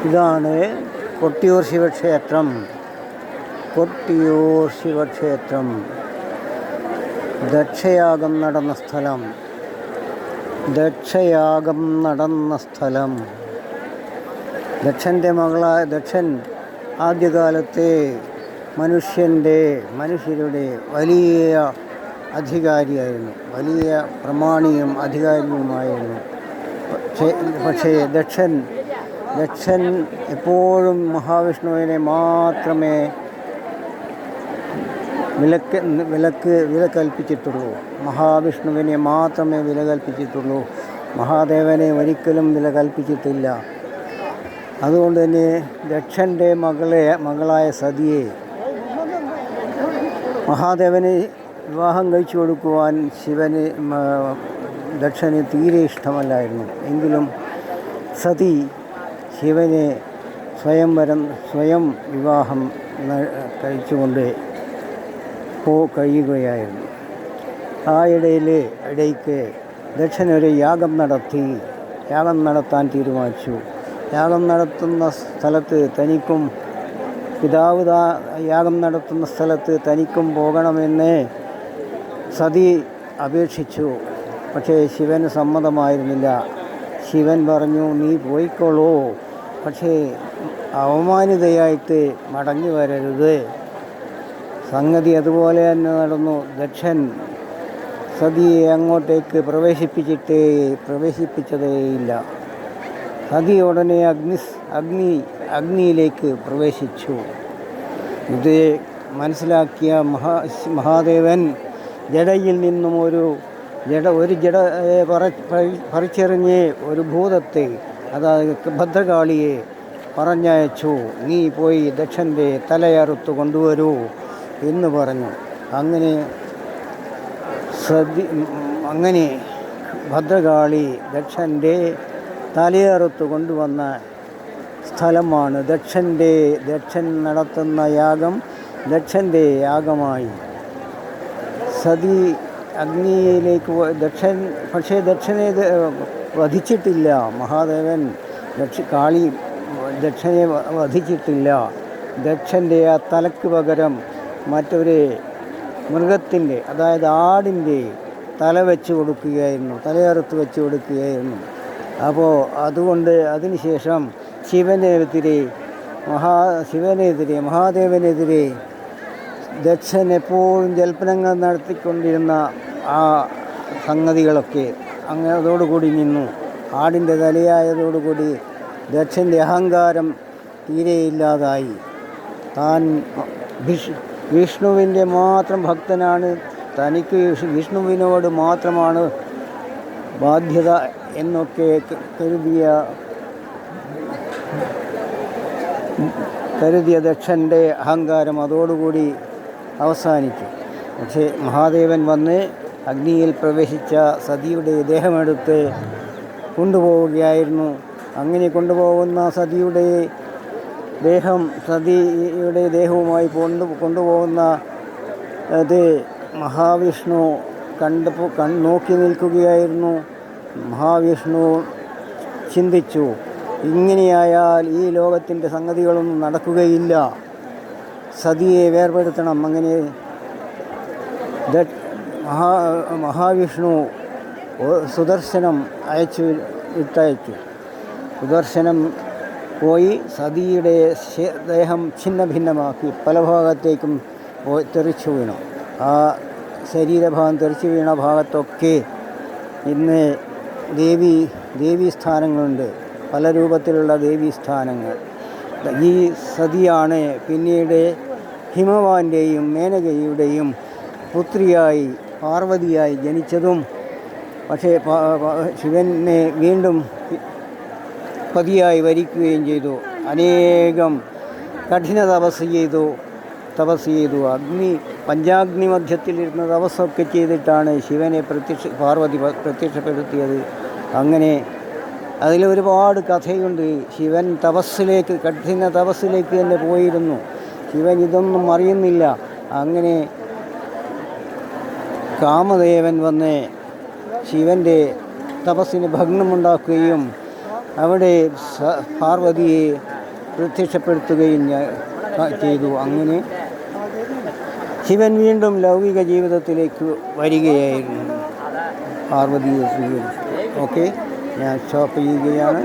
ഇതാണ് കൊട്ടിയൂർ ശിവക്ഷേത്രം. കൊട്ടിയൂർ ശിവക്ഷേത്രം ദക്ഷയാഗം നടന്ന സ്ഥലം. ദക്ഷൻ്റെ മകളായ ദക്ഷൻ ആദ്യകാലത്തെ മനുഷ്യരുടെ വലിയ അധികാരിയായിരുന്നു, വലിയ പ്രമാണിയും അധികാരിയുമായിരുന്നു. പക്ഷേ ദക്ഷൻ എപ്പോഴും മഹാവിഷ്ണുവിനെ മാത്രമേ വില കൽപ്പിച്ചിട്ടുള്ളൂ. മഹാവിഷ്ണുവിനെ മാത്രമേ വില കൽപ്പിച്ചിട്ടുള്ളൂ. മഹാദേവനെ ഒരിക്കലും വില കൽപ്പിച്ചിട്ടില്ല. അതുകൊണ്ട് തന്നെ ദക്ഷൻ്റെ മകളായ സതിയെ മഹാദേവനെ വിവാഹം കഴിച്ചു കൊടുക്കുവാൻ ദക്ഷന് തീരെ ഇഷ്ടമല്ലായിരുന്നു. എങ്കിലും സതി ശിവനെ സ്വയം വിവാഹം കഴിച്ചുകൊണ്ട് കഴിയുകയായിരുന്നു. ആ ഇടയ്ക്ക് ദക്ഷനൊരു യാഗം നടത്താൻ തീരുമാനിച്ചു. യാഗം നടത്തുന്ന സ്ഥലത്ത് തനിക്കും പോകണമെന്ന് സതി അപേക്ഷിച്ചു. പക്ഷേ ശിവന് സമ്മതമായിരുന്നില്ല. ശിവൻ പറഞ്ഞു, നീ പോയിക്കോളൂ, പക്ഷേ അവമാനിതയായിട്ട് മടങ്ങി വരരുത്. സംഗതി അതുപോലെ തന്നെ നടന്നു. ദക്ഷൻ സതിയെ അങ്ങോട്ടേക്ക് പ്രവേശിപ്പിച്ചതേയില്ല. സതി ഉടനെ അഗ്നിയിലേക്ക് പ്രവേശിച്ചു. ഇത് മനസ്സിലാക്കിയ മഹാദേവൻ ജടയിൽ നിന്നും ഒരു ജടയെ പറിച്ചെറിഞ്ഞ് ഒരു ഭൂതത്തെ, അതായത് ഭദ്രകാളിയെ പറഞ്ഞയച്ചു. നീ പോയി ദക്ഷൻ്റെ തലയറുത്ത് കൊണ്ടുവരൂ എന്ന് പറഞ്ഞു. അങ്ങനെ ഭദ്രകാളി ദക്ഷൻ്റെ തലയറുത്ത് കൊണ്ടുവന്ന സ്ഥലമാണ് ദക്ഷൻ നടത്തുന്ന യാഗം ദക്ഷൻ്റെ യാഗമായി. സതി അഗ്നിയിലേക്ക് പക്ഷേ ദക്ഷനെ വധിച്ചിട്ടില്ല. മഹാദേവൻ ദക്ഷനെ വധിച്ചിട്ടില്ല. ദക്ഷൻ്റെ ആ തലയ്ക്ക് പകരം മറ്റൊരു മൃഗത്തിൻ്റെ, അതായത് ആടിൻ്റെ തലയറുത്ത് വെച്ച് കൊടുക്കുകയായിരുന്നു. അപ്പോൾ അതുകൊണ്ട് അതിനുശേഷം മഹാദേവനെതിരെ ദക്ഷൻ എപ്പോഴും ജൽപ്പനങ്ങൾ നടത്തിക്കൊണ്ടിരുന്ന ആ സംഗതികളൊക്കെ അതോടുകൂടി നിന്നു. ആടിൻ്റെ തലയായതോടുകൂടി ദക്ഷൻ്റെ അഹങ്കാരം തീരെയില്ലാതായി. താൻ വിഷ്ണുവിൻ്റെ മാത്രം ഭക്തനാണ്, തനിക്ക് വിഷ്ണുവിനോട് മാത്രമാണ് ബാധ്യത എന്നൊക്കെ കരുതിയ ദക്ഷൻ്റെ അഹങ്കാരം അതോടുകൂടി അവസാനിച്ചു. പക്ഷേ മഹാദേവൻ വന്ന് അഗ്നിയിൽ പ്രവേശിച്ച സതിയുടെ ദേഹമെടുത്ത് കൊണ്ടുപോവുകയായിരുന്നു. അങ്ങനെ കൊണ്ടുപോകുന്ന സതിയുടെ ദേഹവുമായി കൊണ്ടുപോകുന്ന മഹാവിഷ്ണു നോക്കി നിൽക്കുകയായിരുന്നു. മഹാവിഷ്ണു ചിന്തിച്ചു, ഇങ്ങനെയായാൽ ഈ ലോകത്തിൻ്റെ സംഗതികളൊന്നും നടക്കുകയില്ല, സതിയെ വേർപെടുത്തണം. അങ്ങനെ മഹാവിഷ്ണു സുദർശനം വിട്ടയച്ചു. സുദർശനം പോയി സതിയുടെ ദേഹം ഛിന്നഭിന്നമാക്കി പല ഭാഗത്തേക്കും തെറിച്ചു വീണു. ആ ശരീരഭാഗം തെറിച്ചു വീണ ഭാഗത്തൊക്കെ ഇന്ന് ദേവീസ്ഥാനങ്ങളുണ്ട്, പല രൂപത്തിലുള്ള ദേവീസ്ഥാനങ്ങൾ. ഈ സതിയാണ് പിന്നീട് ഹിമവാന്റെയും മേനകയുടെയും പുത്രിയായി പാർവതിയായി ജനിച്ചതും. പക്ഷേ ശിവനെ വീണ്ടും പതിയായി വരിക്കുകയും ചെയ്തു. അനേകം കഠിന തപസ് ചെയ്തു. പഞ്ചാഗ്നി മധ്യത്തിലിരുന്ന തപസ്സൊക്കെ ചെയ്തിട്ടാണ് ശിവനെ പാർവതി പ്രത്യക്ഷപ്പെടുത്തിയത്. അങ്ങനെ അതിലൊരുപാട് കഥയുണ്ട്. ശിവൻ കഠിന തപസ്സിലേക്ക് തന്നെ പോയിരുന്നു. ശിവൻ ഇതൊന്നും അറിയുന്നില്ല. അങ്ങനെ കാമദേവൻ വന്ന് ശിവൻ്റെ തപസ്സിന് ഭഗ്നമുണ്ടാക്കുകയും അവിടെ പാർവതിയെ പ്രത്യക്ഷപ്പെടുത്തുകയും ചെയ്തു. അങ്ങനെ ശിവൻ വീണ്ടും ലൗകിക ജീവിതത്തിലേക്ക് വരികയായിരുന്നു, പാർവതിയെ സ്വീകരിച്ചു. ഓക്കെ, ഞാൻ സ്റ്റോപ്പ് ചെയ്യുകയാണ്.